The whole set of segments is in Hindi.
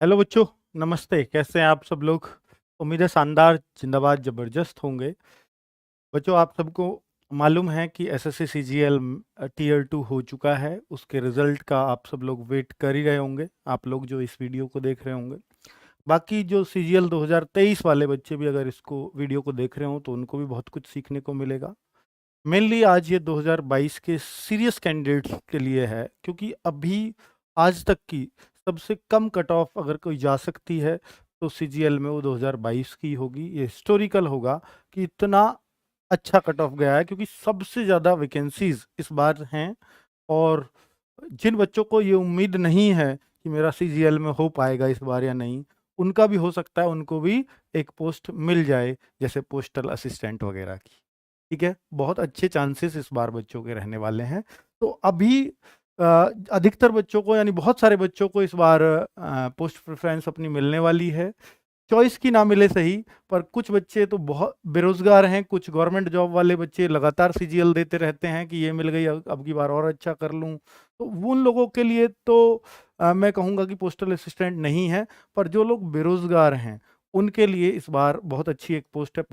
हेलो बच्चों, नमस्ते। कैसे हैं आप सब लोग? उम्मीद है शानदार, जिंदाबाद, जबरदस्त होंगे। बच्चों, आप सबको मालूम है कि एसएससी सीजीएल टीयर 2 हो चुका है। उसके रिजल्ट का आप सब लोग वेट कर ही रहे होंगे, आप लोग जो इस वीडियो को देख रहे होंगे। बाकी जो सीजीएल 2023 वाले बच्चे भी अगर इसको वीडियो को देख रहे हो तो उनको भी बहुत कुछ सीखने को मिलेगा। मेनली आज ये 2022 के सीरियस कैंडिडेट्स के लिए है, क्योंकि अभी आज तक की सबसे कम कट ऑफ अगर कोई जा सकती है तो सीजीएल में वो 2022 की होगी। ये हिस्टोरिकल होगा कि इतना अच्छा कट ऑफ गया है, क्योंकि सबसे ज़्यादा वैकेंसीज इस बार हैं। और जिन बच्चों को ये उम्मीद नहीं है कि मेरा सीजीएल में हो पाएगा इस बार या नहीं, उनका भी हो सकता है उनको भी एक पोस्ट मिल जाए, जैसे पोस्टल असिस्टेंट वगैरह की। ठीक है, बहुत अच्छे चांसेस इस बार बच्चों के रहने वाले हैं। तो अभी अ, अधिकतर बच्चों को, यानी बहुत सारे बच्चों को इस बार पोस्ट प्रेफरेंस अपनी मिलने वाली है। चॉइस की ना मिले सही, पर कुछ बच्चे तो बहुत बेरोजगार हैं। कुछ गवर्नमेंट जॉब वाले बच्चे लगातार सीजीएल देते रहते हैं कि ये मिल गई, अब की बार और अच्छा कर लूं। तो वो उन लोगों के लिए तो मैं कहूँगा कि पोस्टल असिस्टेंट नहीं है। पर जो लोग बेरोजगार हैं उनके लिए इस बार बहुत अच्छी एक पोस्ट है,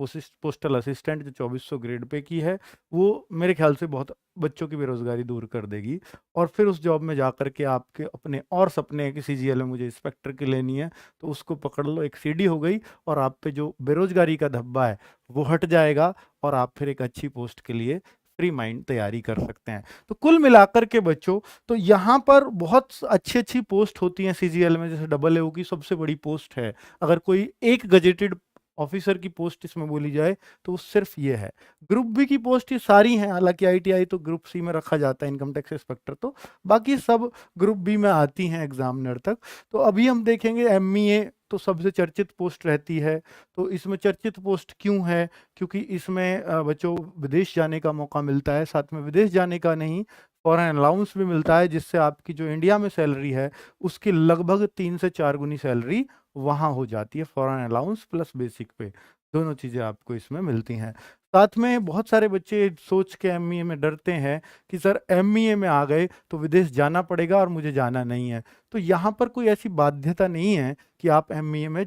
पोस्टल असिस्टेंट, जो 2400 ग्रेड पे की है। वो मेरे ख्याल से बहुत बच्चों की बेरोजगारी दूर कर देगी। और फिर उस जॉब में जा कर के आपके अपने और सपने हैं कि सीजीएल में मुझे इंस्पेक्टर की लेनी है, तो उसको पकड़ लो, एक सीढ़ी हो गई। और आप पे जो बेरोजगारी का धब्बा है वो हट जाएगा, और आप फिर एक अच्छी पोस्ट के लिए फ्री माइंड तैयारी कर सकते हैं। तो कुल मिलाकर के बच्चों, तो यहाँ पर बहुत अच्छी अच्छी पोस्ट होती हैं सीजीएल में। जैसे डबल एओ की सबसे बड़ी पोस्ट है, अगर कोई एक गजेटेड ऑफिसर की पोस्ट इसमें बोली जाए तो वो सिर्फ ये है। ग्रुप बी की पोस्ट ये सारी हैं, हालांकि आईटीआई तो ग्रुप सी में रखा जाता है, इनकम टैक्स इंस्पेक्टर, तो बाकी सब ग्रुप बी में आती हैं एग्जामिनर तक। तो अभी हम देखेंगे एमईए तो सबसे चर्चित पोस्ट रहती है। तो इसमें चर्चित पोस्ट क्यों है? क्योंकि इसमें बच्चों विदेश जाने का मौका मिलता है। साथ में विदेश जाने का नहीं, फॉरेन अलाउंस भी मिलता है, जिससे आपकी जो इंडिया में सैलरी है उसकी लगभग 3 से 4 गुनी सैलरी वहाँ हो जाती है। फॉरेन अलाउंस प्लस बेसिक पे, दोनों चीज़ें आपको इसमें मिलती हैं। साथ में बहुत सारे बच्चे सोच के एमईए में डरते हैं कि सर एमईए में आ गए तो विदेश जाना पड़ेगा और मुझे जाना नहीं है। तो यहाँ पर कोई ऐसी बाध्यता नहीं है कि आप एमईए में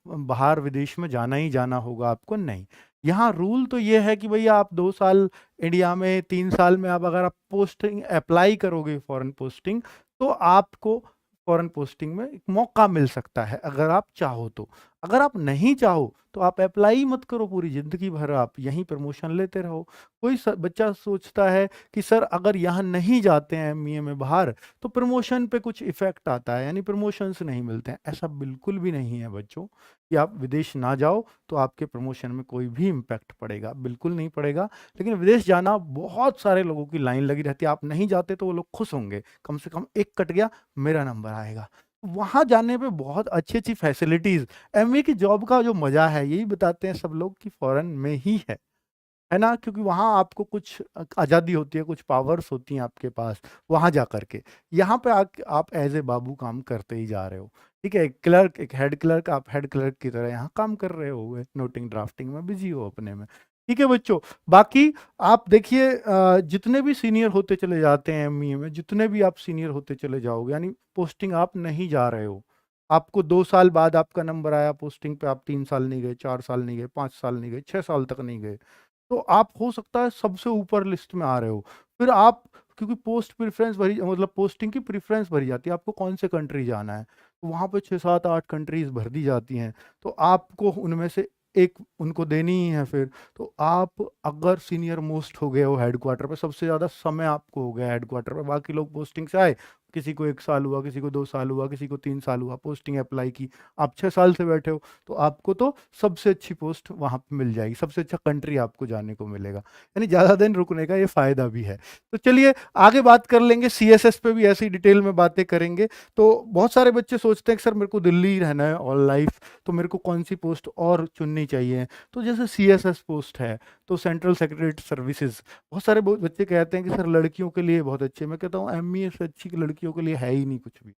बाहर विदेश में जाना ही जाना होगा आपको, नहीं। यहाँ रूल तो ये है कि भैया आप 2 साल इंडिया में, 3 साल में आप अगर आप पोस्टिंग अप्लाई करोगे फॉरेन पोस्टिंग, तो आपको फॉरेन पोस्टिंग में एक मौका मिल सकता है, अगर आप चाहो तो। अगर आप नहीं चाहो तो आप अप्लाई ही मत करो, पूरी जिंदगी भर आप यहीं प्रमोशन लेते रहो। कोई बच्चा सोचता है कि सर अगर यहाँ नहीं जाते हैं एमईए में बाहर तो प्रमोशन पे कुछ इफेक्ट आता है, यानी प्रमोशंस नहीं मिलते हैं। ऐसा बिल्कुल भी नहीं है बच्चों, कि आप विदेश ना जाओ तो आपके प्रमोशन में कोई भी इम्पैक्ट पड़ेगा, बिल्कुल नहीं पड़ेगा। लेकिन विदेश जाना, बहुत सारे लोगों की लाइन लगी रहती है, आप नहीं जाते तो वो लोग खुश होंगे, कम से कम एक कट गया, मेरा नंबर आएगा। वहां जाने पे बहुत अच्छी अच्छी फैसिलिटीज, एमए की जॉब का जो मजा है यही बताते हैं सब लोग कि फॉरेन में ही है ना। क्योंकि वहां आपको कुछ आज़ादी होती है, कुछ पावर्स होती हैं आपके पास वहां जा करके। यहाँ पे आप एज ए बाबू काम करते ही जा रहे हो। ठीक है, एक क्लर्क, एक हेड क्लर्क, आप हेड क्लर्क की तरह यहाँ काम कर रहे हो, नोटिंग ड्राफ्टिंग में बिजी हो अपने में। ठीक है बच्चों, बाकी आप देखिए, जितने भी सीनियर होते चले जाते हैं एमईए में, जितने भी आप सीनियर होते चले जाओगे, यानी पोस्टिंग आप नहीं जा रहे हो, आपको 2 साल बाद आपका नंबर आया पोस्टिंग पे, आप 3 साल नहीं गए, 4 साल नहीं गए, 5 साल नहीं गए, 6 साल तक नहीं गए, तो आप हो सकता है सबसे ऊपर लिस्ट में आ रहे हो। फिर आप, क्योंकि पोस्ट प्रेफरेंस भरी, मतलब पोस्टिंग की प्रेफरेंस भरी जाती है, आपको कौन से कंट्री जाना है, तो वहाँ पे 6 7 8 कंट्रीज भर दी जाती हैं। तो आपको उनमें से एक उनको देनी ही है फिर। तो आप अगर सीनियर मोस्ट हो गए हो हेडक्वार्टर पे, सबसे ज़्यादा समय आपको हो गया हेडक्वार्टर पे, बाकी लोग पोस्टिंग से आए, किसी को 1 साल हुआ, किसी को 2 साल हुआ, किसी को 3 साल हुआ, पोस्टिंग अप्लाई की, आप 6 साल से बैठे हो, तो आपको तो सबसे अच्छी पोस्ट वहां पे मिल जाएगी, सबसे अच्छा कंट्री आपको जाने को मिलेगा, यानी ज्यादा दिन रुकने का ये फायदा भी है। तो चलिए आगे बात कर लेंगे, सीएसएस पे भी ऐसी डिटेल में बातें करेंगे। तो बहुत सारे बच्चे सोचते हैं कि सर मेरे को दिल्ली ही रहना है ऑल लाइफ, तो मेरे को कौन सी पोस्ट और चुननी चाहिए? तो जैसे सीएसएस पोस्ट है, तो सेंट्रल सेक्रेटरीट सर्विसेज, बहुत सारे बच्चे कहते हैं कि सर लड़कियों के लिए बहुत अच्छी है। मैं कहता हूँ एमईए से अच्छी लड़कियों के लिए है ही नहीं कुछ भी।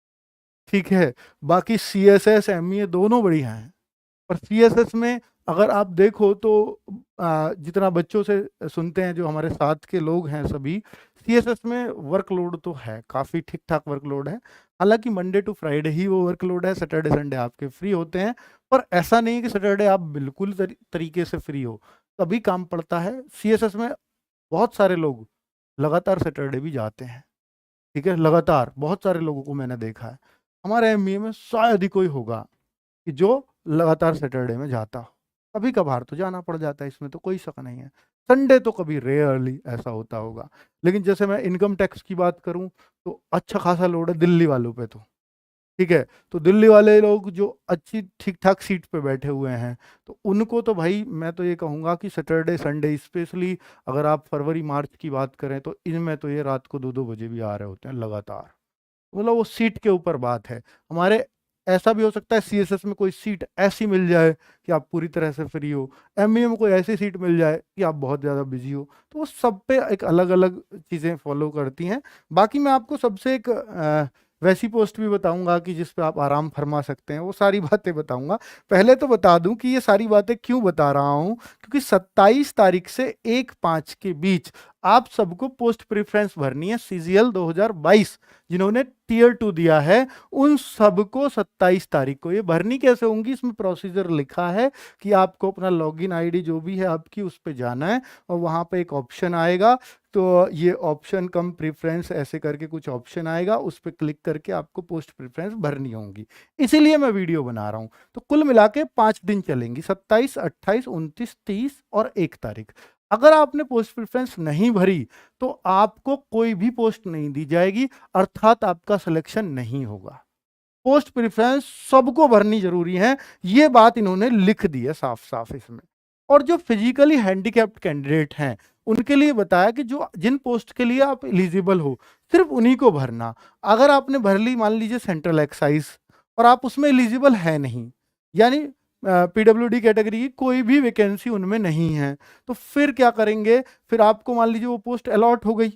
ठीक है, बाकी सीएसएस एमईए दोनों बढ़िया हैं। और सीएसएस में अगर आप देखो तो जितना बच्चों से सुनते हैं, जो हमारे साथ के लोग हैं सभी, सीएसएस में वर्कलोड तो है, काफ़ी ठीक-ठाक वर्कलोड है। हालाँकि मंडे टू फ्राइडे ही वो वर्कलोड है, सैटरडे संडे आपके फ्री होते हैं, पर ऐसा नहीं है कि सैटरडे आप बिल्कुल तरीके से फ्री हो, तभी काम पड़ता है। सीएसएस में बहुत सारे लोग लगातार सैटरडे भी जाते हैं, ठीक है? लगातार बहुत सारे लोगों को मैंने देखा है। हमारे एमबीए में शायद ही कोई होगा कि जो लगातार सैटरडे में जाता हो। कभी-कभार तो जाना पड़ जाता है, इसमें तो कोई शक नहीं है। संडे तो कभी रेयरली ऐसा होता होगा। लेकिन जैसे मैं इनकम टैक्स की बात करूँ, तो अच्छा खासा लोड है दिल्ली वालों पे तो, ठीक है? तो दिल्ली वाले लोग जो अच्छी ठीक-ठाक सीट पे बैठे हुए हैं, तो उनको तो भाई मैं तो ये कहूँगा कि सैटरडे, संडे स्पेशली अगर आप फरवरी-मार्च की बात करें, तो इनमें तो ये रात को 2-2 बजे भी आ रहे होते हैं लगातार। मतलब वो सीट के ऊपर बात है। हमारे ऐसा भी हो सकता है सीएसएस में कोई सीट ऐसी मिल जाए कि आप पूरी तरह से फ्री हो। एमबीए में कोई ऐसी सीट मिल जाए कि आप बहुत ज़्यादा बिज़ी हो। तो वो सब पे एक अलग-अलग चीज़ें फ़ॉलो करती हैं। बाकी मैं आपको सबसे एक वैसी पोस्ट भी बताऊँगा कि जिस पे आप आराम फ़रमा सकते हैं, वो सारी बातें बताऊँगा। पहले तो बता दूँ कि ये सारी बातें क्यों बता रहा हूँ, क्योंकि 27 तारीख से 1-5 के बीच आप सबको पोस्ट प्रेफ़रेंस भरनी है सीजीएल 2022। जिन्होंने टियर 2 दिया है, उन सबको 27 तारीख को ये भरनी कैसे होंगी, इसमें प्रोसीजर लिखा है कि आपको अपना लॉगिन आईडी जो भी है आपकी, उस पे जाना है और वहाँ पे एक ऑप्शन आएगा। तो ये ऑप्शन कम प्रेफ़रेंस ऐसे करके कुछ ऑप्शन आएगा, उस पे क्लिक करके आपको पोस्ट प्रेफ़रेंस भरनी होंगी। इसीलिए मैं वीडियो बना रहा हूँ। तो कुल मिला के 5 दिन चलेंगी, 27, 28, 29, 30 और 1 तारीख। अगर आपने पोस्ट प्रेफ़रेंस नहीं भरी, तो आपको कोई भी पोस्ट नहीं दी जाएगी, अर्थात आपका सिलेक्शन नहीं होगा। पोस्ट प्रेफ़रेंस सबको भरनी ज़रूरी है, ये बात इन्होंने लिख दी है साफ-साफ इसमें। और जो फिज़िकली हैंडिकैप्ड कैंडिडेट हैं, उनके लिए बताया कि जो जिन पोस्ट के लिए आप एलिजिबल हो, सिर्फ़ उन्हीं को भरना। अगर आपने भर ली मान लीजिए सेंट्रल एक्साइज़ और आप उसमें एलिजिबल हैं नहीं, यानी पीडब्ल्यूडी कैटेगरी की कोई भी वैकेंसी उनमें नहीं है, तो फिर क्या करेंगे? फिर आपको मान लीजिए वो पोस्ट अलॉट हो गई।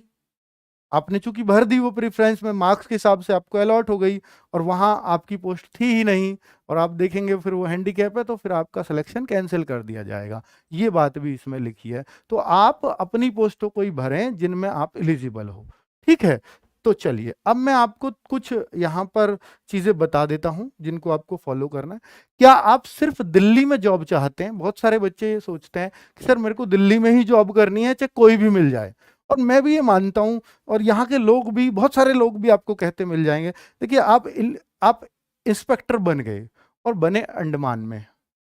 आपने चूँकि भर दी वो प्रेफ़रेंस में मार्क्स के हिसाब से आपको अलॉट हो गई और वहाँ आपकी पोस्ट थी ही नहीं और आप देखेंगे फिर वो हैंडीकैप है, तो फिर आपका सिलेक्शन कैंसल कर दिया जाएगा। ये बात भी इसमें लिखी है। तो आप अपनी पोस्टों को ही भरें जिनमें आप एलिजिबल हो। ठीक है? तो चलिए, अब मैं आपको कुछ यहाँ पर चीज़ें बता देता हूँ जिनको आपको फ़ॉलो करना है। क्या आप सिर्फ़ दिल्ली में जॉब चाहते हैं? बहुत सारे बच्चे ये सोचते हैं कि सर मेरे को दिल्ली में ही जॉब करनी है, चाहे कोई भी मिल जाए। और मैं भी ये मानता हूँ और यहाँ के लोग भी, बहुत सारे लोग भी आपको कहते मिल जाएँगे। देखिए आप इंस्पेक्टर बन गए और बने अंडमान में,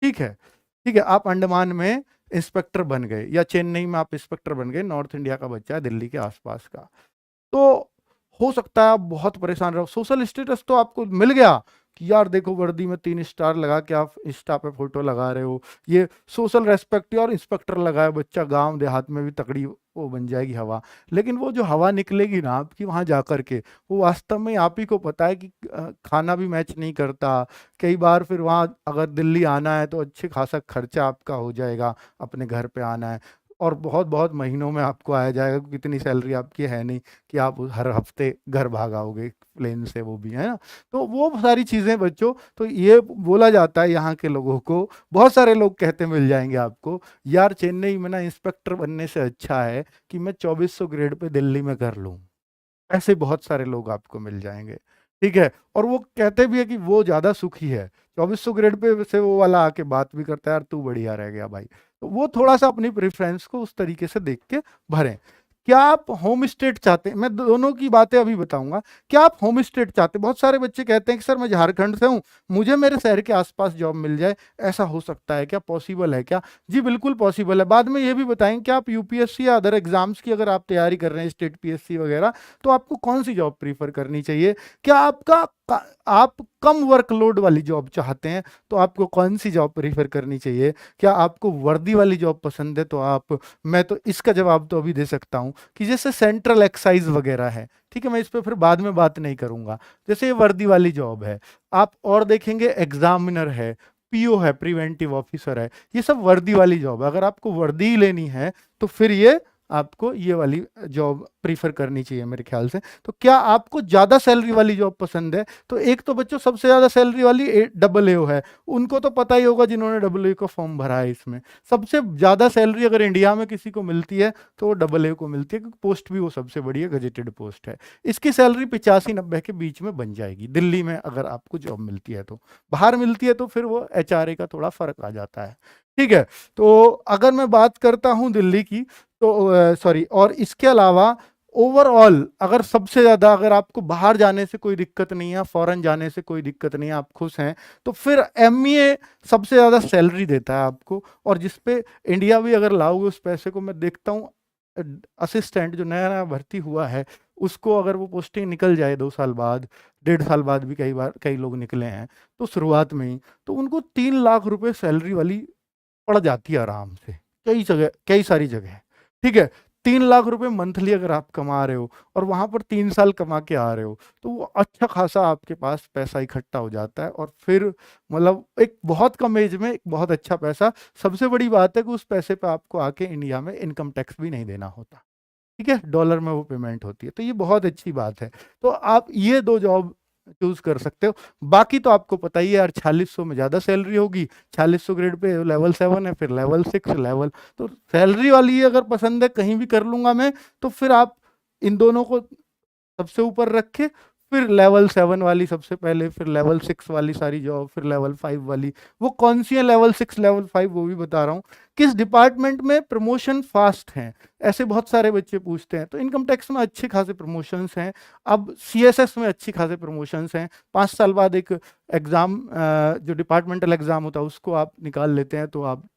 ठीक है? ठीक है, आप अंडमान में इंस्पेक्टर बन गए या चेन्नई में आप इंस्पेक्टर बन गए, नॉर्थ इंडिया का बच्चा है, दिल्ली के आस-पास का। तो हो सकता है आप बहुत परेशान रहो। सोशल स्टेटस तो आपको मिल गया कि यार देखो वर्दी में 3 स्टार लगा के आप इंस्टा पे फ़ोटो लगा रहे हो। ये सोशल रिस्पेक्ट और इंस्पेक्टर लगाए बच्चा, गाँव देहात में भी तगड़ी वो बन जाएगी हवा। लेकिन वो जो हवा निकलेगी ना आपकी वहाँ जाकर के, वो वास्तव में आप ही को पता है कि खाना भी मैच नहीं करता। कई बार फिर वहाँ अगर दिल्ली आना है तो अच्छे खासा खर्चा आपका हो जाएगा, अपने घर पे आना है। और बहुत-बहुत महीनों में आपको आया जाएगा क्योंकि इतनी सैलरी आपकी है नहीं कि आप हर हफ्ते घर भाग आओगे प्लेन से, वो भी, है ना? तो वो सारी चीज़ें बच्चों, तो ये बोला जाता है यहाँ के लोगों को, बहुत सारे लोग कहते मिल जाएँगे आपको, यार चेन्नई में ना इंस्पेक्टर बनने से अच्छा है कि मैं 2400 ग्रेड पे दिल्ली में कर लूँ। ऐसे बहुत सारे लोग आपको मिल जाएँगे, ठीक है? और वो कहते भी है कि वो ज़्यादा सुखी है। 2400 ग्रेड पे से वो वाला आके बात भी करता है, यार तू बढ़िया रह गया भाई। तो वो थोड़ा-सा अपनी प्रेफ़रेंस को उस तरीके से देख के भरें। क्या आप होम स्टेट चाहते हैं? मैं दोनों की बातें अभी बताऊँगा। क्या आप होम स्टेट चाहते हैं? बहुत सारे बच्चे कहते हैं कि सर मैं झारखंड से हूँ, मुझे मेरे शहर के आस-पास जॉब मिल जाए, ऐसा हो सकता है क्या? पॉसिबल है क्या? जी बिल्कुल पॉसिबल है। बाद में ये भी बताएँगे कि आप यूपीएससी या अदर एग्ज़ाम्स की अगर आप तैयारी कर रहे हैं, स्टेट पीएससी वगैरह, तो आपको कौन-सी जॉब प्रेफ़र करनी चाहिए? क्या आप कम वर्कलोड वाली जॉब चाहते हैं, तो आपको कौन-सी जॉब प्रेफ़र करनी चाहिए? क्या आपको वर्दी वाली जॉब पसंद है, तो मैं तो इसका जवाब तो अभी दे सकता हूँ कि जैसे सेंट्रल एक्साइज़ वगैरह है, ठीक है? मैं इस पे फिर बाद में बात नहीं करूँगा। जैसे ये वर्दी वाली जॉब है, आप और देखेंगे एग्ज़ामिनर है, पीओ है, प्रिवेंटिव ऑफ़िसर है, ये सब वर्दी वाली जॉब है। अगर आपको वर्दी ही लेनी है, तो फिर ये आपको ये वाली जॉब प्रीफर करनी चाहिए मेरे ख्याल से। तो क्या आपको ज़्यादा सैलरी वाली जॉब पसंद है? तो एक तो बच्चों सबसे ज़्यादा सैलरी वाली AAA है, उनको तो पता ही होगा जिन्होंने AA का फॉर्म भरा है। इसमें सबसे ज़्यादा सैलरी अगर इंडिया में किसी को मिलती है तो वो AA को मिलती है, क्योंकि पोस्ट भी वो सबसे बड़ी है, गजेटेड पोस्ट है। इसकी सैलरी 85-90 के बीच में बन जाएगी दिल्ली में, अगर आपको जॉब मिलती है तो। बाहर मिलती है तो फिर वो HRA का थोड़ा फर्क आ जाता है। ठीक है, तो अगर मैं बात करता हूँ दिल्ली की, तो सॉरी, और इसके अलावा ओवरऑल अगर सबसे ज़्यादा, अगर आपको बाहर जाने से कोई दिक्कत नहीं है, फॉरेन जाने से कोई दिक्कत नहीं है, आप खुश हैं, तो फिर MEA सबसे ज़्यादा सैलरी देता है आपको। और जिस पे इंडिया भी अगर लाओगे उस पैसे को, मैं देखता हूँ असिस्टेंट जो नया नया भर्ती हुआ है, उसको अगर वो पोस्टिंग निकल जाए 2 साल बाद, 1.5 साल बाद भी कई बार कई लोग निकले हैं, तो शुरुआत में ही तो उनको 3 लाख रुपए सैलरी वाली पड़ जाती है आराम से, कई जगह, कई सारी जगह। ठीक है, 3 लाख रुपए मंथली अगर आप कमा रहे हो और वहां पर 3 साल कमा के आ रहे हो, तो वो अच्छा खासा आपके पास पैसा इकट्ठा हो जाता है। और फिर मतलब एक बहुत कम एज में एक बहुत अच्छा पैसा। सबसे बड़ी बात है कि उस पैसे पे आपको आके इंडिया में इनकम टैक्स भी नहीं देना होता। ठीक है, डॉलर में वो पेमेंट होती है, तो ये बहुत अच्छी बात है। तो आप ये 2 जॉब चूज कर सकते हो। बाकी तो आपको पता ही है यार, 4600 में ज़्यादा सैलरी होगी, 4600 ग्रेड पे लेवल 7 है, फिर लेवल 6 लेवल, तो सैलरी वाली अगर पसंद है कहीं भी कर लूंगा मैं, तो फिर आप इन दोनों को सबसे ऊपर रख के फिर लेवल 7 वाली सबसे पहले, फिर लेवल 6 वाली सारी जॉब, फिर लेवल 5 वाली। वो कौन सी है लेवल 6 लेवल 5 वो भी बता रहा हूँ। किस डिपार्टमेंट में प्रमोशन फास्ट हैं, ऐसे बहुत सारे बच्चे पूछते हैं। तो इनकम टैक्स में अच्छे खासे प्रमोशंस हैं। अब CSS में अच्छी खासे प्रमोशंस हैं। 5 साल बाद एक एग्ज़ाम, जो डिपार्टमेंटल एग्ज़ाम होता है उसको आप निकाल लेते हैं तो आप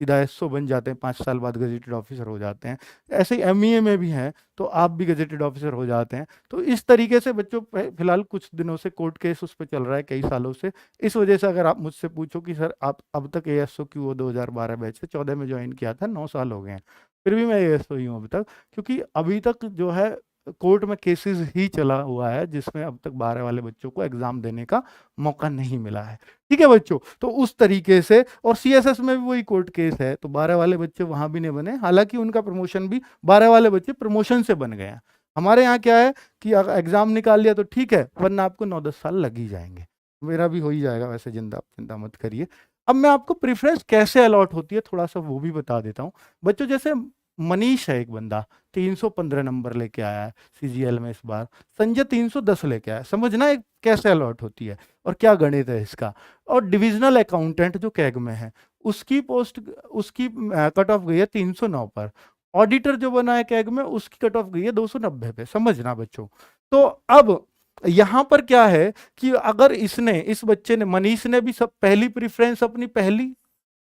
सीधा SO बन जाते हैं, 5 साल बाद गजेटेड ऑफिसर हो जाते हैं। ऐसे ही MEA में भी हैं, तो आप भी गजेटेड ऑफिसर हो जाते हैं। तो इस तरीके से बच्चों, फिलहाल कुछ दिनों से कोर्ट केस उस पर चल रहा है, कई सालों से। इस वजह से अगर आप मुझसे पूछो कि सर आप अब तक ASO क्यों हो, 2012 बैच से, 14 में ज्वाइन किया था, 9 साल हो गए हैं, फिर भी मैं ASO ही हूँ अभी तक, क्योंकि अभी तक जो है कोर्ट में केसेस ही चला हुआ है जिसमें अब तक 12 वाले बच्चों को एग्जाम देने का मौका नहीं मिला है। ठीक है बच्चों, तो उस तरीके से, और CSS में भी वही कोर्ट केस है, तो 12 वाले बच्चे वहां भी नहीं बने, हालांकि उनका प्रमोशन भी 12 वाले बच्चे प्रमोशन से बन गए हैं। हमारे यहाँ क्या है कि अगर एग्जाम निकाल लिया तो ठीक है, वरना आपको 9-10 साल लग ही जाएंगे। मेरा भी हो ही जाएगा वैसे, चिंता मत करिए। अब मैं आपको प्रेफरेंस कैसे अलॉट होती है थोड़ा सा वो भी बता देता हूँ बच्चों। जैसे मनीष है एक बंदा, 315 नंबर लेके आया है CGL में इस बार। संजय 310 लेके आया है। समझना एक कैसे अलॉट होती है और क्या गणित है इसका। और डिविजनल अकाउंटेंट जो कैग में है, उसकी पोस्ट, उसकी कट ऑफ गई है 309 पर। ऑडिटर जो बना है कैग में, उसकी कट ऑफ गई है 290 पे। समझना बच्चों। तो अब यहां पर क्या है कि अगर इसने, इस बच्चे ने, मनीष ने भी सब पहली प्रेफरेंस अपनी पहली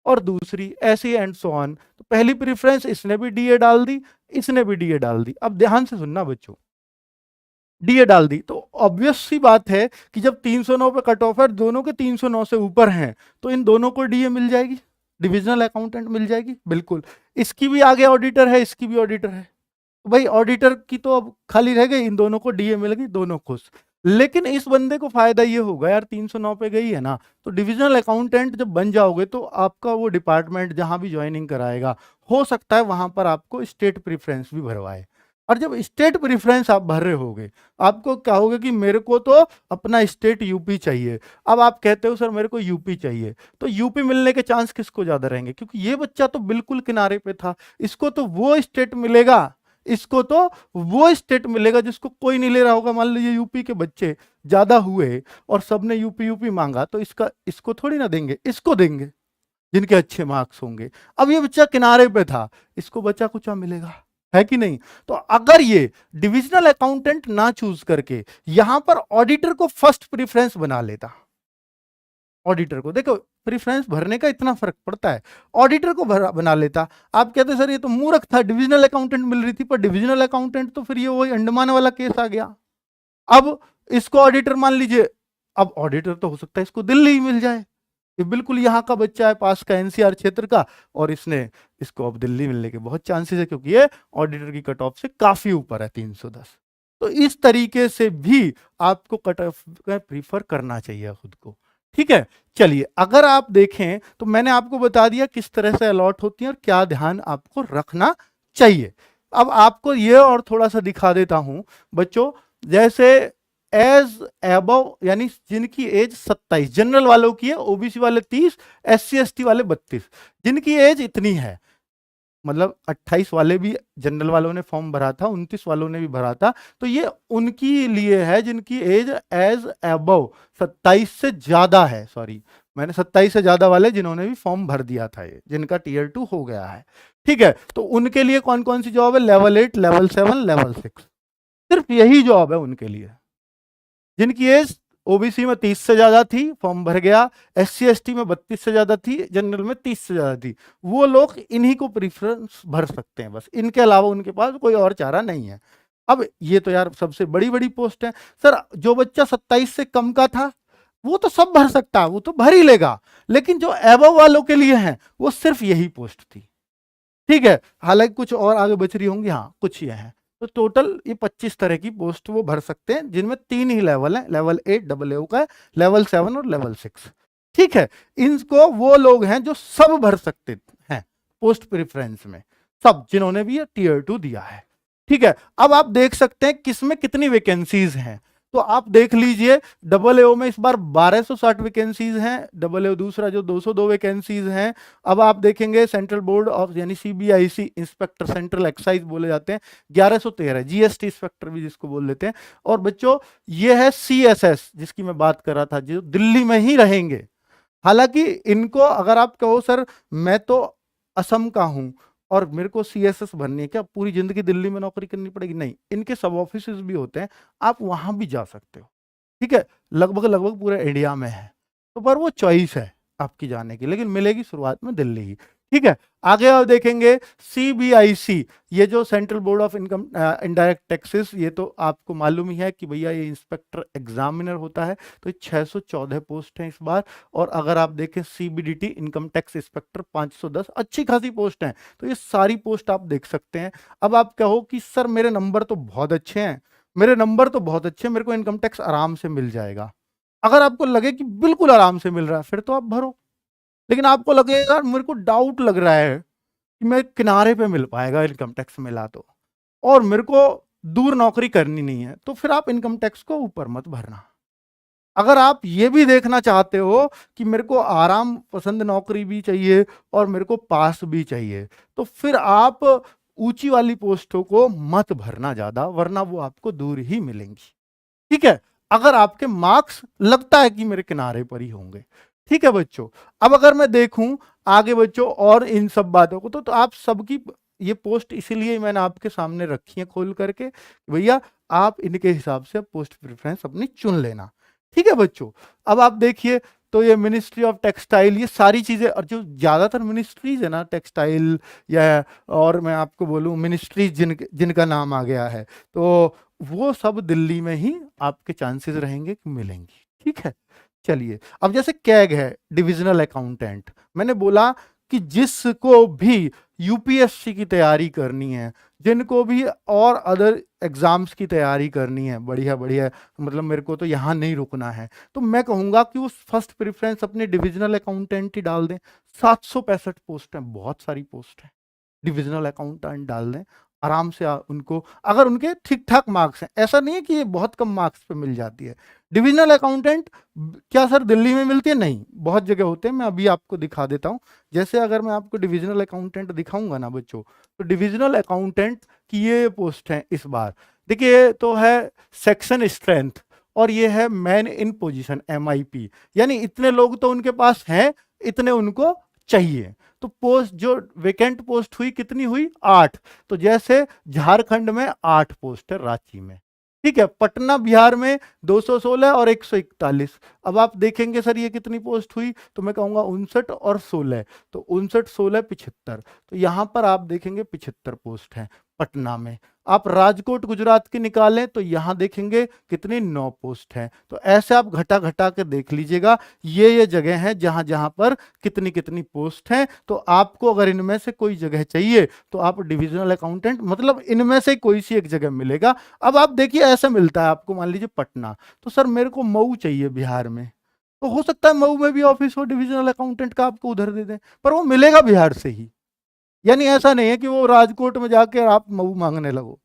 और दूसरी, ऐसे एंड सो ऑन, तो पहली प्रेफरेंस इसने भी DA डाल दी, इसने भी DA डाल दी। अब ध्यान से सुनना बच्चों, DA डाल दी तो ऑब्वियस सी बात है कि जब 309 पे कट ऑफ है, दोनों के 309 से ऊपर हैं, तो इन दोनों को DA मिल जाएगी, डिविजनल अकाउंटेंट मिल जाएगी, बिल्कुल। इसकी भी आगे ऑडिटर है, इसकी भी ऑडिटर है, तो भाई ऑडिटर की तो अब खाली रह गई, इन दोनों को DA मिल गई, दोनों खुश। लेकिन इस बंदे को फायदा ये होगा यार, 309 पे गई है ना, तो डिविजनल अकाउंटेंट जब बन जाओगे तो आपका वो डिपार्टमेंट जहां भी ज्वाइनिंग कराएगा, हो सकता है वहां पर आपको स्टेट प्रेफरेंस भी भरवाए। और जब स्टेट प्रेफरेंस आप भर रहे होगे, आपको क्या होगा कि मेरे को तो अपना स्टेट यूपी चाहिए। अब आप कहते हो सर मेरे को यूपी चाहिए, तो यूपी मिलने के चांस किसको ज्यादा रहेंगे, क्योंकि ये बच्चा तो बिल्कुल किनारे पे था, इसको तो वो स्टेट मिलेगा, इसको तो वो स्टेट मिलेगा जिसको कोई नहीं ले रहा होगा। मान लीजिए यूपी के बच्चे ज्यादा हुए और सबने यूपी यूपी मांगा, तो इसको थोड़ी ना देंगे, इसको देंगे जिनके अच्छे मार्क्स होंगे। अब ये बच्चा किनारे पे था, इसको बचा कुचा मिलेगा, है कि नहीं। तो अगर ये डिविजनल अकाउंटेंट ना चूज करके यहां पर ऑडिटर को फर्स्ट प्रेफरेंस बना लेता, ऑडिटर को देखो प्रेफरेंस भरने का इतना फर्क पड़ता है, ऑडिटर को बना लेता। आप कहते सर ये तो मूर्ख था, डिविजनल अकाउंटेंट मिल रही थी, पर डिविजनल अकाउंटेंट तो फिर ये वही अंडमान वाला केस आ गया। अब इसको ऑडिटर मान लीजिए, अब ऑडिटर तो हो सकता है इसको दिल्ली ही मिल जाए, ये बिल्कुल यहाँ का बच्चा है, पास का NCR क्षेत्र का, और इसको अब दिल्ली मिलने के बहुत चांसेस है, क्योंकि ये ऑडिटर की कट ऑफ से काफी ऊपर है, 310। तो इस तरीके से भी आपको कट ऑफ प्रीफर करना चाहिए खुद को। ठीक है, चलिए अगर आप देखें तो मैंने आपको बता दिया किस तरह से अलॉट होती है और क्या ध्यान आपको रखना चाहिए। अब आपको ये और थोड़ा सा दिखा देता हूं बच्चों, जैसे एज एबव यानी जिनकी एज 27, जनरल वालों की है, ओबीसी वाले 30, एससी एसटी वाले 32, जिनकी एज इतनी है, मतलब 28 वाले भी जनरल वालों ने फॉर्म भरा था, 29 वालों ने भी भरा था, तो ये उनकी लिए है जिनकी एज एज एबव 27 से ज्यादा है, सॉरी मैंने 27 से ज्यादा वाले जिन्होंने भी फॉर्म भर दिया था, ये जिनका टीयर 2 हो गया है, ठीक है। तो उनके लिए कौन कौन सी जॉब है, लेवल 8, लेवल 7, लेवल 6, सिर्फ यही जॉब है उनके लिए। जिनकी एज ओबीसी में 30 से ज्यादा थी, फॉर्म भर गया, एससी एसटी में 32 से ज्यादा थी, जनरल में 30 से ज्यादा थी, वो लोग इन्हीं को प्रीफरेंस भर सकते हैं, बस इनके अलावा उनके पास कोई और चारा नहीं है। अब ये तो यार सबसे बड़ी बड़ी पोस्ट है सर, जो बच्चा 27 से कम का था वो तो सब भर सकता है, वो तो भर ही लेगा, लेकिन जो एबव वालों के लिए है वो सिर्फ यही पोस्ट थी, ठीक है। हालांकि कुछ और आगे बच रही होंगी, हाँ कुछ ये है, तो टोटल ये 25 तरह की पोस्ट वो भर सकते हैं, जिनमें 3 ही लेवल है, लेवल 8 डबल ए का है, लेवल 7 और लेवल 6, ठीक है। इनको वो लोग हैं जो सब भर सकते हैं पोस्ट प्रेफरेंस में, सब जिन्होंने भी ये टीयर 2 दिया है, ठीक है। अब आप देख सकते हैं किसमें कितनी वैकेंसीज हैं, तो आप देख लीजिए डबल एओ में इस बार 1260 वैकेंसीज हैं, डबल एओ दूसरा जो 202 वैकेंसीज हैं। अब आप देखेंगे सेंट्रल बोर्ड ऑफ यानी सीबीआईसी इंस्पेक्टर, सेंट्रल एक्साइज बोले जाते हैं, 1113, जीएसटी इंस्पेक्टर भी जिसको बोल लेते हैं। और बच्चों ये है सीएसएस जिसकी मैं बात कर रहा था, जो दिल्ली में ही रहेंगे। हालांकि इनको अगर आप कहो सर मैं तो असम का हूं और मेरे को सीएसएस बननी है, क्या पूरी जिंदगी दिल्ली में नौकरी करनी पड़ेगी? नहीं, इनके सब ऑफिस भी होते हैं, आप वहां भी जा सकते हो, ठीक है। लगभग लगभग पूरे इंडिया में है, तो पर वो चॉइस है आपकी जाने की, लेकिन मिलेगी शुरुआत में दिल्ली ही, ठीक है। आगे आप देखेंगे सीबीआईसी, ये जो central board of income indirect taxes, ये तो आपको मालूम ही है कि भैया ये इंस्पेक्टर एग्जामिनर होता है, तो 614 पोस्ट हैं इस बार। और अगर आप देखें सीबीडीटी इनकम टैक्स इंस्पेक्टर 510, अच्छी खासी पोस्ट हैं, तो ये सारी पोस्ट आप देख सकते हैं। अब आप कहो कि सर मेरे नंबर तो बहुत अच्छे हैं, मेरे नंबर तो बहुत अच्छे हैं, मेरे को इनकम टैक्स आराम से मिल जाएगा। अगर आपको लगे कि बिल्कुल आराम से मिल रहा है फिर तो आप भरो, लेकिन आपको लगेगा मेरे को डाउट लग रहा है कि मैं किनारे पे मिल पाएगा इनकम टैक्स मिला तो, और मेरे को दूर नौकरी करनी नहीं है, तो फिर आप इनकम टैक्स को ऊपर मत भरना। अगर आप ये भी देखना चाहते हो कि मेरे को आराम पसंद नौकरी भी चाहिए और मेरे को पास भी चाहिए, तो फिर आप ऊंची वाली पोस्टों को मत भरना ज्यादा, वरना वो आपको दूर ही मिलेंगी, ठीक है। अगर आपके मार्क्स लगता है कि मेरे किनारे पर ही होंगे, ठीक है बच्चों। अब अगर मैं देखूं आगे बच्चों और इन सब बातों को, तो आप सबकी ये पोस्ट इसीलिए मैंने आपके सामने रखी है खोल करके, भैया आप इनके हिसाब से पोस्ट प्रेफरेंस अपनी चुन लेना, ठीक है बच्चों। अब आप देखिए, तो ये मिनिस्ट्री ऑफ टेक्सटाइल, ये सारी चीजें, और जो ज्यादातर मिनिस्ट्रीज है ना टेक्सटाइल, या और मैं आपको बोलूं मिनिस्ट्रीज जिनका नाम आ गया है, तो वो सब दिल्ली में ही आपके चांसेस रहेंगे कि मिलेंगी, ठीक है। चलिए, अब जैसे कैग है, डिविजनल अकाउंटेंट, मैंने बोला कि जिसको भी यूपीएससी की तैयारी करनी है, जिनको भी और अदर एग्जाम्स की तैयारी करनी है, बढ़िया बढ़िया, मतलब मेरे को तो यहाँ नहीं रुकना है, तो मैं कहूँगा कि वो फर्स्ट प्रेफरेंस अपने डिविजनल अकाउंटेंट ही डाल दें। 765 पोस्ट हैं, बहुत सारी पोस्ट है, डिविजनल अकाउंटेंट डाल दें आराम से। उनको अगर उनके ठीक ठाक मार्क्स हैं, ऐसा नहीं है कि ये बहुत कम मार्क्स पे मिल जाती है डिविजनल अकाउंटेंट। क्या सर दिल्ली में मिलती है? नहीं, बहुत जगह होते हैं, मैं अभी आपको दिखा देता हूँ। जैसे अगर मैं आपको डिविजनल अकाउंटेंट दिखाऊंगा ना बच्चों, तो डिविजनल अकाउंटेंट की ये पोस्ट है इस बार, देखिए तो है सेक्शन स्ट्रेंथ, और ये है मैन इन पोजीशन MIP, यानी इतने लोग तो उनके पास हैं, इतने उनको चाहिए। तो पोस्ट जो वेकेंट पोस्ट हुई कितनी हुई? 8। तो जैसे झारखंड में 8 पोस्ट है, रांची में, ठीक है। पटना बिहार में 216 और 141। अब आप देखेंगे सर ये कितनी पोस्ट हुई, तो मैं कहूंगा 59 और 16, तो 59 16 75, तो यहां पर आप देखेंगे 75 पोस्ट है पटना में। आप राजकोट गुजरात की निकालें तो यहां देखेंगे कितनी 9 पोस्ट है। तो ऐसे आप घटा घटा के देख लीजिएगा, ये जगह है जहां जहां पर कितनी कितनी पोस्ट है। तो आपको अगर इनमें से कोई जगह चाहिए तो आप डिविजनल अकाउंटेंट, मतलब इनमें से कोई सी एक जगह मिलेगा। अब आप देखिए ऐसे मिलता है आपको, मान लीजिए पटना, तो सर मेरे को मऊ चाहिए बिहार में, तो हो सकता है मऊ में भी ऑफिस हो डिविजनल अकाउंटेंट का, आपको उधर दे दें, पर वो मिलेगा बिहार से ही। यानी ऐसा नहीं है कि वो राजकोट में जाकर आप मऊ मांगने लगो,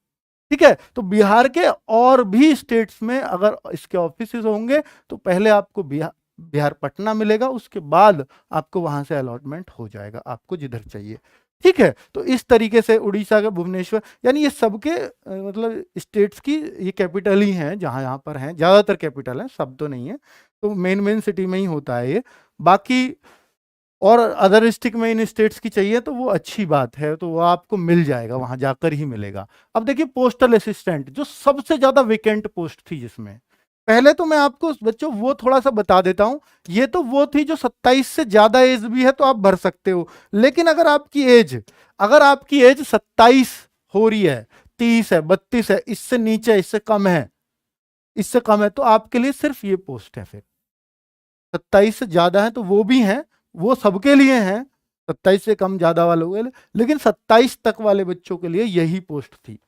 ठीक है। तो बिहार के और भी स्टेट्स में अगर इसके ऑफिसेज होंगे तो पहले आपको बिहार पटना मिलेगा, उसके बाद आपको वहां से अलॉटमेंट हो जाएगा आपको जिधर चाहिए, ठीक है। तो इस तरीके से उड़ीसा का भुवनेश्वर, यानी ये सबके मतलब स्टेट्स की ये कैपिटल ही हैं जहाँ यहाँ पर हैं, ज़्यादातर कैपिटल हैं, सब तो नहीं है। तो मेन मेन सिटी में ही होता है ये, बाकी और अदर डिस्ट्रिक्ट में इन स्टेट्स की चाहिए तो वो अच्छी बात है, तो वो आपको मिल जाएगा, वहां जाकर ही मिलेगा। अब देखिए पोस्टल असिस्टेंट जो सबसे ज्यादा वेकेंट पोस्ट थी, जिसमें पहले तो मैं आपको बच्चों वो थोड़ा सा बता देता हूं। ये तो वो थी जो 27 से ज्यादा एज भी है तो आप भर सकते हो, लेकिन अगर आपकी एज 27 हो रही है, 30 है, 32 है, इससे नीचे, इससे कम है तो आपके लिए सिर्फ ये पोस्ट है। फिर 27 से ज्यादा है तो वो भी हैं, वो सबके लिए हैं, 27 से कम ज्यादा वालों के लिए, लेकिन 27 तक वाले बच्चों के लिए यही पोस्ट थी,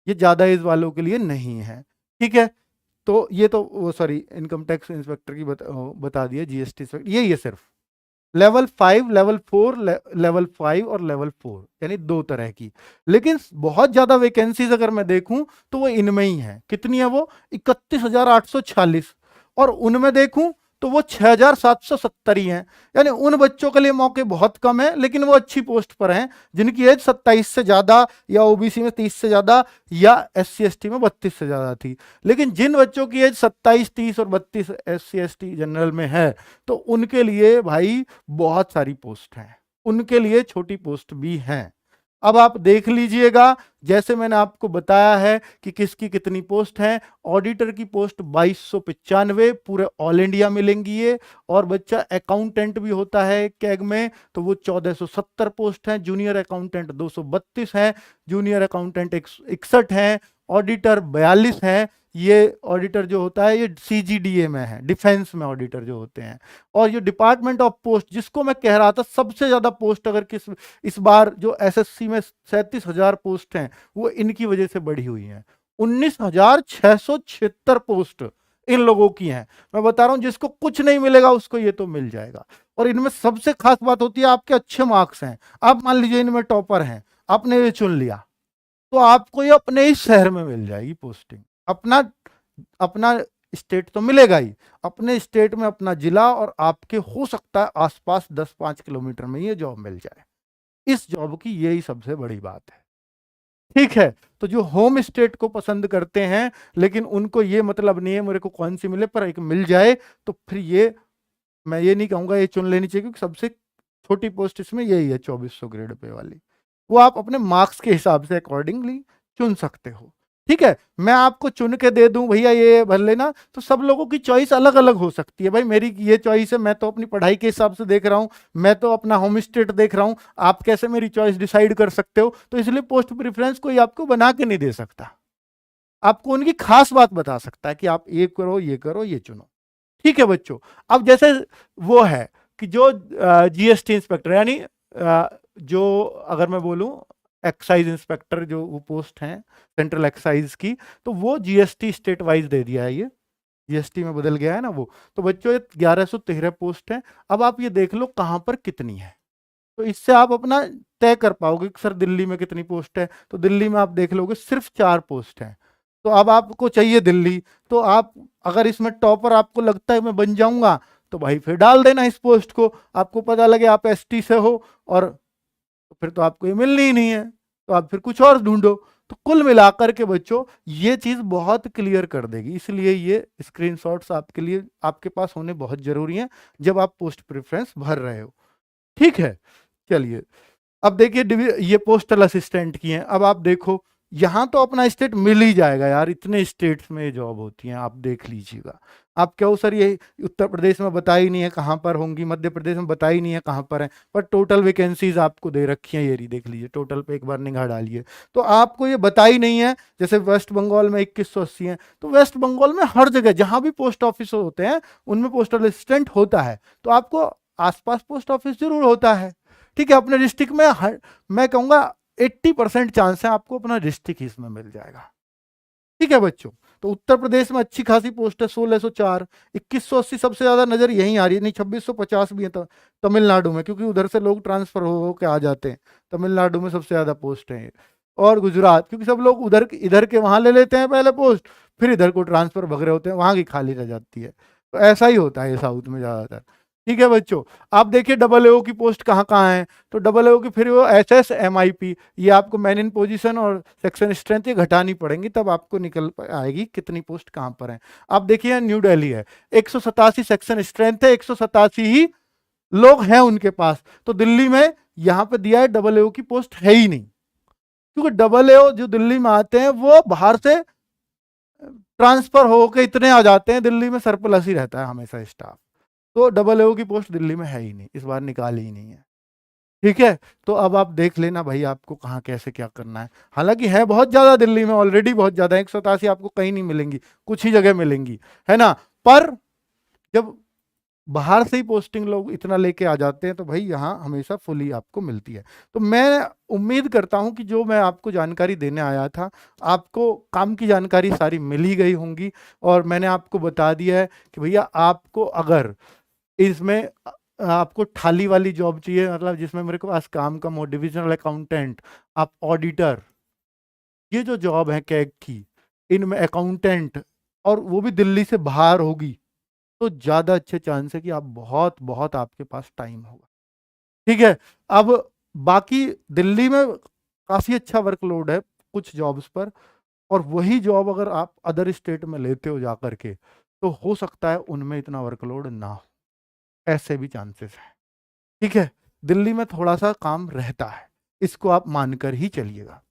ये ज्यादा एज वालों के लिए नहीं है, ठीक है। तो ये तो वो सॉरी इनकम टैक्स इंस्पेक्टर की बता दिया, जीएसटी इंस्पेक्टर, ये सिर्फ लेवल 5, लेवल 5 और लेवल 4, यानी 2 तरह की। लेकिन बहुत ज्यादा वैकेंसीज अगर मैं देखूं तो वो इनमें ही है। कितनी है वो? 31,846। और उनमें देखूं तो वो 6,770 ही हैं। यानी उन बच्चों के लिए मौके बहुत कम है, लेकिन वो अच्छी पोस्ट पर हैं जिनकी एज 27 से ज्यादा, या ओबीसी में 30 से ज्यादा, या SC ST में 32 से ज्यादा थी। लेकिन जिन बच्चों की एज 27, 30 और 32 SC ST जनरल में है, तो उनके लिए भाई बहुत सारी पोस्ट हैं, उनके लिए छोटी पोस्ट भी हैं। अब आप देख लीजिएगा, जैसे मैंने आपको बताया है कि किसकी कितनी पोस्ट है। ऑडिटर की पोस्ट 2295 पूरे ऑल इंडिया मिलेंगी ये। और बच्चा अकाउंटेंट भी होता है कैग में, तो वो 1470 पोस्ट है। जूनियर अकाउंटेंट 232 है, जूनियर अकाउंटेंट 61 है, ऑडिटर 42 है। ये ऑडिटर जो होता है ये CGDA में है, डिफेंस में ऑडिटर जो होते हैं। और ये डिपार्टमेंट ऑफ पोस्ट, जिसको मैं कह रहा था सबसे ज्यादा पोस्ट अगर इस बार जो SSC में 37,000 पोस्ट हैं, वो इनकी वजह से बढ़ी हुई हैं। 19,676 पोस्ट इन लोगों की हैं। मैं बता रहा हूं, जिसको कुछ नहीं मिलेगा उसको ये तो मिल जाएगा। और इनमें सबसे खास बात होती है आपके अच्छे मार्क्स हैं। आप मान लीजिए इनमें टॉपर हैं, आपने ये चुन लिया, तो आपको ये अपने ही शहर में मिल जाएगी पोस्टिंग। अपना अपना स्टेट तो मिलेगा ही, अपने स्टेट में अपना जिला, और आपके हो सकता है आसपास 10-5 किलोमीटर में ये जॉब मिल जाए। इस जॉब की यही सबसे बड़ी बात है, ठीक है। तो जो होम स्टेट को पसंद करते हैं, लेकिन उनको ये मतलब नहीं है मेरे को कौन सी मिले, पर एक मिल जाए, तो फिर ये मैं ये नहीं कहूंगा ये चुन लेनी चाहिए, क्योंकि सबसे छोटी पोस्ट इसमें यही है 2400 ग्रेड पे वाली। वो आप अपने मार्क्स के हिसाब से अकॉर्डिंगली चुन सकते हो, ठीक है। मैं आपको चुन के दे दूं भैया ये भर लेना, तो सब लोगों की चॉइस अलग अलग हो सकती है। भाई मेरी ये चॉइस है, मैं तो अपनी पढ़ाई के हिसाब से देख रहा हूं, मैं तो अपना होम स्टेट देख रहा हूं, आप कैसे मेरी चॉइस डिसाइड कर सकते हो? तो इसलिए पोस्ट प्रेफरेंस कोई आपको बना के नहीं दे सकता, आपको उनकी खास बात बता सकता है कि आप ये करो, ये करो, ये चुनो, ठीक है बच्चों। अब जैसे वो है कि जो GST इंस्पेक्टर, यानी जो अगर मैं बोलूं एक्साइज इंस्पेक्टर, जो वो पोस्ट हैं सेंट्रल एक्साइज की, तो वो GST स्टेट वाइज दे दिया है, ये GST में बदल गया है ना वो। तो बच्चों ये 1113 पोस्ट है। अब आप ये देख लो कहां पर कितनी है, तो इससे आप अपना तय कर पाओगे कि सर दिल्ली में कितनी पोस्ट है। तो दिल्ली में आप देख लोगे सिर्फ 4 पोस्ट है। तो अब आपको चाहिए दिल्ली, तो आप अगर इसमें टॉपर आपको लगता है मैं बन जाऊंगा, तो भाई फिर डाल देना इस पोस्ट को। आपको पता लगे आप ST से हो, और फिर तो आपको ये मिलनी ही नहीं है, तो आप फिर कुछ और ढूंढो। तो कुल मिलाकर के बच्चों ये चीज बहुत क्लियर कर देगी, इसलिए ये स्क्रीनशॉट्स आपके लिए आपके पास होने बहुत जरूरी हैं जब आप पोस्ट प्रेफरेंस भर रहे हो, ठीक है। चलिए अब देखिए ये पोस्टल असिस्टेंट की हैं। अब आप देखो यहां तो अपना स्टेट मिल ही जाएगा यार, इतने स्टेट्स में ये जॉब होती हैं, आप देख लीजिएगा। आप क्या हो सर ये उत्तर प्रदेश में बता ही नहीं है कहां पर होंगी, मध्य प्रदेश में बता ही नहीं है कहां पर है, पर टोटल वैकेंसीज आपको दे रखी हैं, ये रही देख लीजिए, टोटल पे एक बार निगाह डालिए तो आपको ये बता ही नहीं है। जैसे वेस्ट बंगाल में 2180 है, तो वेस्ट बंगाल में हर जगह जहां भी पोस्ट ऑफिस होते हैं उनमें पोस्टल असिस्टेंट होता है, तो आपको आसपास पोस्ट ऑफिस जरूर होता है, ठीक है। अपने डिस्ट्रिक्ट में मैं कहूंगा 80% चांस है आपको अपना डिस्ट्रिक्ट ही इसमें मिल जाएगा, ठीक है बच्चों। तो उत्तर प्रदेश में अच्छी खासी पोस्ट है 1604, 2180 सबसे ज्यादा नजर यहीं आ रही है, नहीं 2650 भी है तमिलनाडु में, क्योंकि उधर से लोग ट्रांसफर हो के आ जाते हैं, तमिलनाडु में सबसे ज्यादा पोस्ट है। और गुजरात, क्योंकि सब लोग उधर इधर के वहां ले लेते हैं पहले पोस्ट, फिर इधर को ट्रांसफर भग रहे होते हैं, वहां की खाली रह जाती है। तो ऐसा ही होता है ये साउथ में ज्यादातर। ठीक है बच्चों, आप देखिए डबल एओ की पोस्ट कहाँ कहाँ है, तो डबल एओ की फिर वो SSMIP, ये आपको मैन इन पोजीशन और सेक्शन स्ट्रेंथ ये घटानी पड़ेंगी, तब आपको निकल आएगी कितनी पोस्ट कहाँ पर है। आप देखिए न्यू दिल्ली है, 187 सेक्शन स्ट्रेंथ है, 187 ही लोग हैं उनके पास, तो दिल्ली में यहाँ पे दिया है डबल एओ की पोस्ट है ही नहीं, क्योंकि डबल एओ जो दिल्ली में आते हैं वो बाहर से ट्रांसफर होके इतने आ जाते हैं, दिल्ली में सरप्लस ही रहता है हमेशा स्टाफ, तो डबल एओ की पोस्ट दिल्ली में है ही नहीं, इस बार निकाली ही नहीं है। ठीक है, तो अब आप देख लेना भाई आपको कहाँ कैसे क्या करना है। हालांकि है बहुत ज्यादा दिल्ली में, ऑलरेडी बहुत ज्यादा, 187 आपको कहीं नहीं मिलेंगी, कुछ ही जगह मिलेंगी, है ना। पर जब बाहर से ही पोस्टिंग लोग इतना लेके आ जाते हैं तो भाई यहाँ हमेशा फुली आपको मिलती है। तो मैं उम्मीद करता हूँ कि जो मैं आपको जानकारी देने आया था, आपको काम की जानकारी सारी मिल ही गई होंगी, और मैंने आपको बता दिया है कि भैया आपको अगर इसमें आपको थाली वाली जॉब चाहिए, मतलब जिसमें मेरे पास काम कम हो, डिविजनल अकाउंटेंट, आप ऑडिटर, ये जो जॉब है कैग की, इनमें अकाउंटेंट, और वो भी दिल्ली से बाहर होगी, तो ज्यादा अच्छे चांस है कि आप बहुत बहुत आपके पास टाइम होगा। ठीक है, अब बाकी दिल्ली में काफी अच्छा वर्कलोड है कुछ जॉब्स पर, और वही जॉब अगर आप अदर स्टेट में लेते हो जाकर के, तो हो सकता है उनमें इतना वर्कलोड ना हो, ऐसे भी चांसेस है। ठीक है, दिल्ली में थोड़ा सा काम रहता है, इसको आप मानकर ही चलिएगा।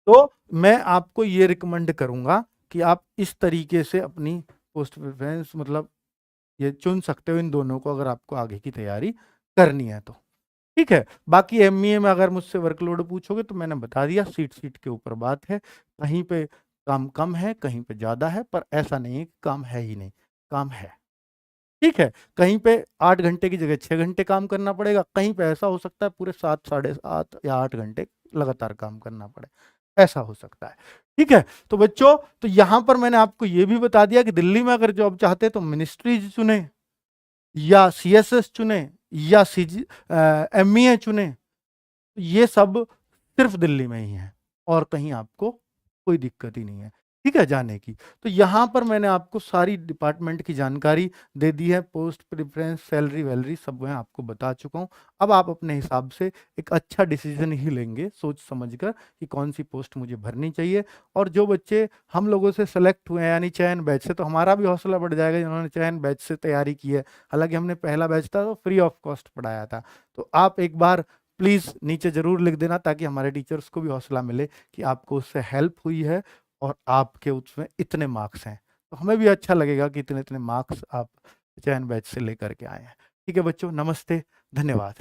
तो मैं आपको ये रिकमेंड करूंगा कि आप इस तरीके से अपनी पोस्ट प्रेफरेंस मतलब ये चुन सकते हो इन दोनों को, अगर आपको आगे की तैयारी करनी है तो। ठीक है, बाकी एमईए में अगर मुझसे वर्कलोड पूछोगे तो मैंने बता दिया, सीट सीट के ऊपर बात है, कहीं पे काम कम है, कहीं पे ज्यादा है, पर ऐसा नहीं है कि काम है ही नहीं, काम है। ठीक है, कहीं पे 8 घंटे की जगह 6 घंटे काम करना पड़ेगा, कहीं पे ऐसा हो सकता है पूरे 7, 7.5 या 8 घंटे लगातार काम करना पड़े, ऐसा हो सकता है। ठीक है, तो बच्चों, तो यहां पर मैंने आपको यह भी बता दिया कि दिल्ली में अगर जॉब चाहते हैं तो मिनिस्ट्रीज चुने, या CSS चुने, या MEA चुने, ये सब सिर्फ दिल्ली में ही है, और कहीं आपको कोई दिक्कत ही नहीं है। ठीक है, जाने की। तो यहां पर मैंने आपको सारी डिपार्टमेंट की जानकारी दे दी है, पोस्ट प्रेफरेंस, सैलरी वैलरी सब मैं आपको बता चुका हूं। अब आप अपने हिसाब से एक अच्छा डिसीजन ही लेंगे सोच समझकर कि कौन सी पोस्ट मुझे भरनी चाहिए। और जो बच्चे हम लोगों से सेलेक्ट हुए हैं, यानी चयन बैच से, तो हमारा भी हौसला बढ़ जाएगा जिन्होंने चयन बैच से तैयारी की है। हालांकि हमने पहला बैच था तो फ्री ऑफ कॉस्ट पढ़ाया था, तो आप एक बार प्लीज़ नीचे ज़रूर लिख देना, ताकि हमारे टीचर्स को भी हौसला मिले कि आपको उससे हेल्प हुई है और आपके उसमें इतने मार्क्स हैं, तो हमें भी अच्छा लगेगा कि इतने इतने मार्क्स आप चयन बैच से लेकर के आए हैं। ठीक है बच्चों, नमस्ते, धन्यवाद।